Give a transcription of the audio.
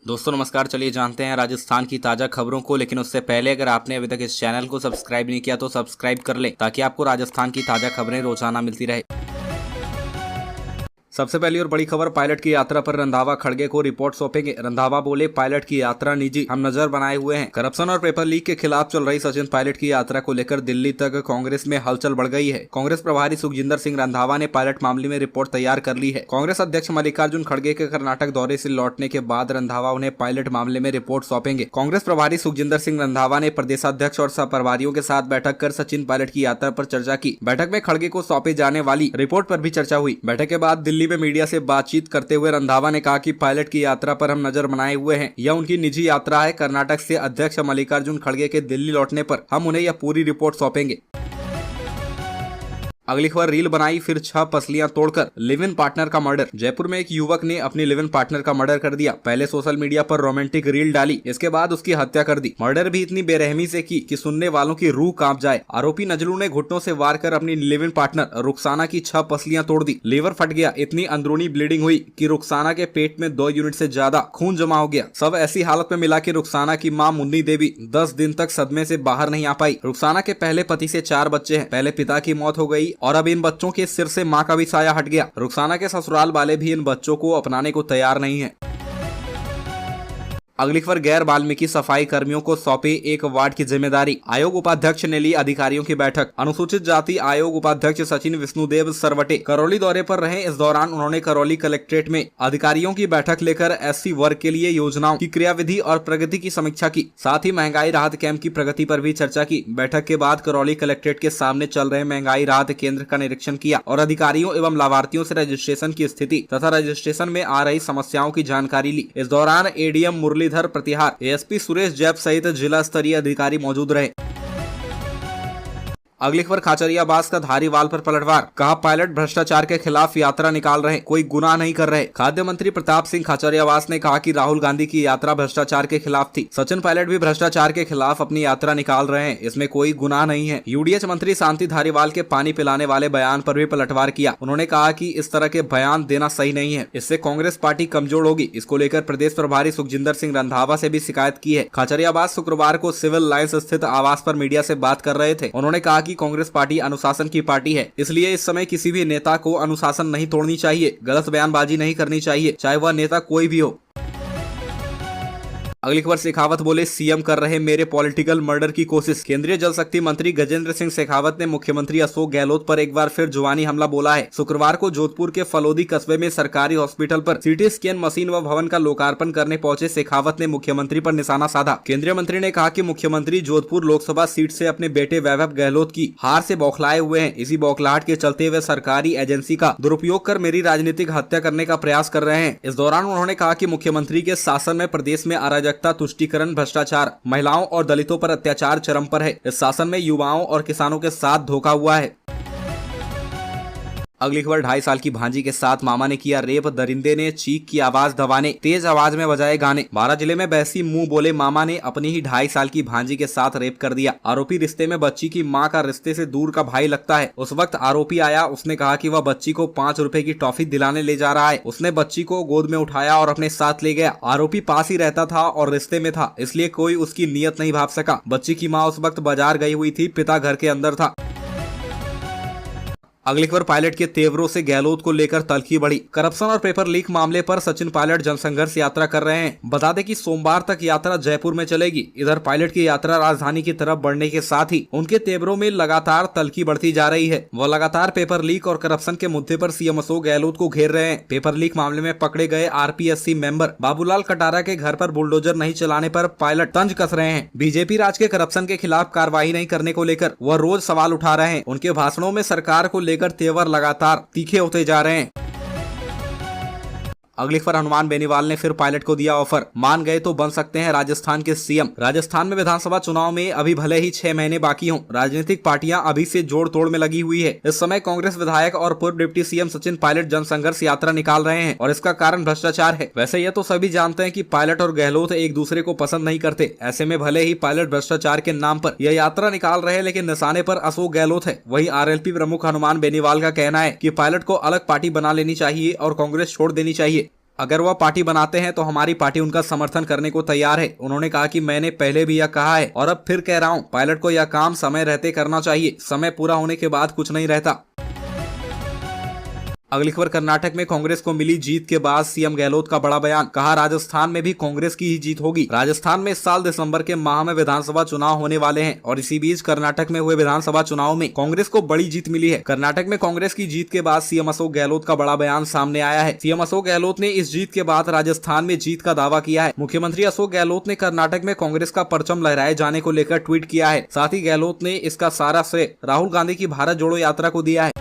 दोस्तों नमस्कार। चलिए जानते हैं राजस्थान की ताजा खबरों को, लेकिन उससे पहले अगर आपने अभी तक इस चैनल को सब्सक्राइब नहीं किया तो सब्सक्राइब कर लें ताकि आपको राजस्थान की ताजा खबरें रोजाना मिलती रहे। सबसे पहली और बड़ी खबर, पायलट की यात्रा पर रंधावा खड़गे को रिपोर्ट सौंपेंगे। रंधावा बोले, पायलट की यात्रा निजी, हम नजर बनाए हुए हैं। करप्शन और पेपर लीक के खिलाफ चल रही सचिन पायलट की यात्रा को लेकर दिल्ली तक कांग्रेस में हलचल बढ़ गई है। कांग्रेस प्रभारी सुखजिंदर सिंह रंधावा ने पायलट मामले में रिपोर्ट तैयार कर ली है। कांग्रेस अध्यक्ष मल्लिकार्जुन खड़गे के कर्नाटक दौरे से लौटने के बाद रंधावा उन्हें पायलट मामले में रिपोर्ट सौंपेंगे। कांग्रेस प्रभारी सुखजिंदर सिंह रंधावा ने प्रदेशाध्यक्ष और सह प्रभारियों के साथ बैठक कर सचिन पायलट की यात्रा पर चर्चा की। बैठक में खड़गे को सौंपे जाने वाली रिपोर्ट पर भी चर्चा हुई। बैठक के बाद दिल्ली में मीडिया से बातचीत करते हुए रंधावा ने कहा कि पायलट की यात्रा पर हम नजर बनाए हुए हैं। यह उनकी निजी यात्रा है। कर्नाटक से अध्यक्ष मल्लिकार्जुन खड़गे के दिल्ली लौटने पर हम उन्हें यह पूरी रिपोर्ट सौंपेंगे। अगली खबर, रील बनाई फिर 6 पसलियां तोड़कर लिव इन पार्टनर का मर्डर। जयपुर में एक युवक ने अपनी लिव इन पार्टनर का मर्डर कर दिया। पहले सोशल मीडिया पर रोमांटिक रील डाली, इसके बाद उसकी हत्या कर दी। मर्डर भी इतनी बेरहमी से की कि सुनने वालों की रूह कांप जाए। आरोपी नजरू ने घुटनों से वार कर अपनी लिव इन पार्टनर रुखसाना की 6 पसलियां तोड़ दी। लीवर फट गया, इतनी अंदरूनी ब्लीडिंग हुई कि रुखसाना के पेट में 2 यूनिट से ज्यादा खून जमा हो गया। सब ऐसी हालत में मिला कि रुखसाना की मां मुन्नी देवी 10 दिन तक सदमे से बाहर नहीं आ पाई। रुखसाना के पहले पति से 4 बच्चे हैं। पहले पिता की मौत हो गई और अब इन बच्चों के सिर से मां का भी साया हट गया। रुखसाना के ससुराल वाले भी इन बच्चों को अपनाने को तैयार नहीं है। अगली खबर, गैर वाल्मीकि सफाई कर्मियों को सौंपे एक वार्ड की जिम्मेदारी। आयोग उपाध्यक्ष ने ली अधिकारियों की बैठक। अनुसूचित जाति आयोग उपाध्यक्ष सचिन विष्णुदेव सरवटे करौली दौरे पर रहे। इस दौरान उन्होंने करौली कलेक्ट्रेट में अधिकारियों की बैठक लेकर एससी वर्ग के लिए योजनाओं की क्रियाविधि और प्रगति की समीक्षा की। साथ ही महंगाई राहत कैंप की प्रगति पर भी चर्चा की। बैठक के बाद करौली कलेक्ट्रेट के सामने चल रहे महंगाई राहत केंद्र का निरीक्षण किया और अधिकारियों एवं लाभार्थियों से रजिस्ट्रेशन की स्थिति तथा रजिस्ट्रेशन में आ रही समस्याओं की जानकारी ली। इस दौरान एडीएम मुरलीधर प्रतिहार, एएसपी सुरेश जैप सहित जिला स्तरीय अधिकारी मौजूद रहे। अगली खबर, खाचरियावास का धारीवाल पर पलटवार। कहा, पायलट भ्रष्टाचार के खिलाफ यात्रा निकाल रहे, कोई गुनाह नहीं कर रहे। खाद्य मंत्री प्रताप सिंह खाचरियावास ने कहा कि राहुल गांधी की यात्रा भ्रष्टाचार के खिलाफ थी। सचिन पायलट भी भ्रष्टाचार के खिलाफ अपनी यात्रा निकाल रहे हैं, इसमें कोई गुनाह नहीं है। यूडीएच मंत्री शांति धारीवाल के पानी पिलाने वाले बयान पर भी पलटवार किया। उन्होंने कहा कि इस तरह के बयान देना सही नहीं है, इससे कांग्रेस पार्टी कमजोर होगी। इसको लेकर प्रदेश प्रभारी सुखजिंदर सिंह रंधावा से भी शिकायत की है। खाचरियावास शुक्रवार को सिविल लाइंस स्थित आवास पर मीडिया से बात कर रहे थे। उन्होंने कहा कि कांग्रेस पार्टी अनुशासन की पार्टी है, इसलिए इस समय किसी भी नेता को अनुशासन नहीं तोड़नी चाहिए, गलत बयानबाजी नहीं करनी चाहिए, चाहे वह नेता कोई भी हो। अगली खबर, शेखावत बोले, सीएम कर रहे मेरे पॉलिटिकल मर्डर की कोशिश। केंद्रीय जल शक्ति मंत्री गजेंद्र सिंह शेखावत ने मुख्यमंत्री अशोक गहलोत पर एक बार फिर जुबानी हमला बोला है। शुक्रवार को जोधपुर के फलोदी कस्बे में सरकारी हॉस्पिटल पर सीटी स्कैन मशीन व भवन का लोकार्पण करने पहुंचे शेखावत ने मुख्यमंत्री पर निशाना साधा। केंद्रीय मंत्री ने कहा कि मुख्यमंत्री जोधपुर लोकसभा सीट से अपने बेटे वैभव गहलोत की हार से बौखलाए हुए हैं। इसी बौखलाहट के चलते हुए सरकारी एजेंसी का दुरुपयोग कर मेरी राजनीतिक हत्या करने का प्रयास कर रहे हैं। इस दौरान उन्होंने कहा कि मुख्यमंत्री के शासन में प्रदेश में अराजकता, तुष्टीकरण, भ्रष्टाचार, महिलाओं और दलितों पर अत्याचार चरम पर है। इस शासन में युवाओं और किसानों के साथ धोखा हुआ है। अगली खबर, 2.5 साल की भांजी के साथ मामा ने किया रेप। दरिंदे ने चीख की आवाज दबाने तेज आवाज में बजाए गाने। 12 जिले में बहसी मुंह बोले मामा ने अपनी ही 2.5 साल की भांजी के साथ रेप कर दिया। आरोपी रिश्ते में बच्ची की मां का रिश्ते से दूर का भाई लगता है। उस वक्त आरोपी आया, उसने कहा कि वह बच्ची को 5 रुपए की टॉफी दिलाने ले जा रहा है। उसने बच्ची को गोद में उठाया और अपने साथ ले गया। आरोपी पास ही रहता था और रिश्ते में था, इसलिए कोई उसकी नीयत नहीं भांप सका। बच्ची की माँ उस वक्त बाजार गई हुई थी, पिता घर के अंदर था। अगली खबर, पायलट के तेवरों से गहलोत को लेकर तल्खी बढ़ी। करप्शन और पेपर लीक मामले पर सचिन पायलट जनसंघर्ष यात्रा कर रहे हैं। बता दें कि सोमवार तक यात्रा जयपुर में चलेगी। इधर पायलट की यात्रा राजधानी की तरफ बढ़ने के साथ ही उनके तेवरों में लगातार तल्खी बढ़ती जा रही है। वह लगातार पेपर लीक और करप्शन के मुद्दे पर सीएम अशोक गहलोत को घेर रहे हैं। पेपर लीक मामले में पकड़े गए आरपीएससी मेंबर बाबूलाल कटारा के घर पर बुलडोजर नहीं चलाने पर पायलट तंज कस रहे हैं। बीजेपी राज के करप्शन के खिलाफ कार्रवाई नहीं करने को लेकर वह रोज सवाल उठा रहे हैं। उनके भाषणों में सरकार को लेकर तेवर लगातार तीखे होते जा रहे हैं। अगली खबर, हनुमान बेनीवाल ने फिर पायलट को दिया ऑफर। मान गए तो बन सकते हैं राजस्थान के सीएम। राजस्थान में विधानसभा चुनाव में अभी भले ही 6 महीने बाकी हों, राजनीतिक पार्टियां अभी से जोड़ तोड़ में लगी हुई है। इस समय कांग्रेस विधायक और पूर्व डिप्टी सीएम सचिन पायलट जनसंघर्ष यात्रा निकाल रहे हैं और इसका कारण भ्रष्टाचार है। वैसे यह तो सभी जानते हैं कि पायलट और गहलोत एक दूसरे को पसंद नहीं करते। ऐसे में भले ही पायलट भ्रष्टाचार के नाम पर यह यात्रा निकाल रहे हैं, लेकिन निशाने पर अशोक गहलोत है। वही आरएलपी प्रमुख हनुमान बेनीवाल का कहना है कि पायलट को अलग पार्टी बना लेनी चाहिए और कांग्रेस छोड़ देनी चाहिए। अगर वह पार्टी बनाते हैं तो हमारी पार्टी उनका समर्थन करने को तैयार है। उन्होंने कहा कि मैंने पहले भी यह कहा है और अब फिर कह रहा हूं, पायलट को यह काम समय रहते करना चाहिए, समय पूरा होने के बाद कुछ नहीं रहता। अगली खबर, कर्नाटक में कांग्रेस को मिली जीत के बाद सीएम गहलोत का बड़ा बयान। कहा, राजस्थान में भी कांग्रेस की ही जीत होगी। राजस्थान में इस साल दिसंबर के माह में विधानसभा चुनाव होने वाले हैं और इसी बीच कर्नाटक में हुए विधानसभा चुनाव में कांग्रेस को बड़ी जीत मिली है। कर्नाटक में कांग्रेस की जीत के बाद सीएम अशोक गहलोत का बड़ा बयान सामने आया है। सीएम अशोक गहलोत ने इस जीत के बाद राजस्थान में जीत का दावा किया है। मुख्यमंत्री अशोक गहलोत ने कर्नाटक में कांग्रेस का परचम लहराए जाने को लेकर ट्वीट किया है। साथ ही गहलोत ने इसका सारा श्रेय राहुल गांधी की भारत जोड़ो यात्रा को दिया है।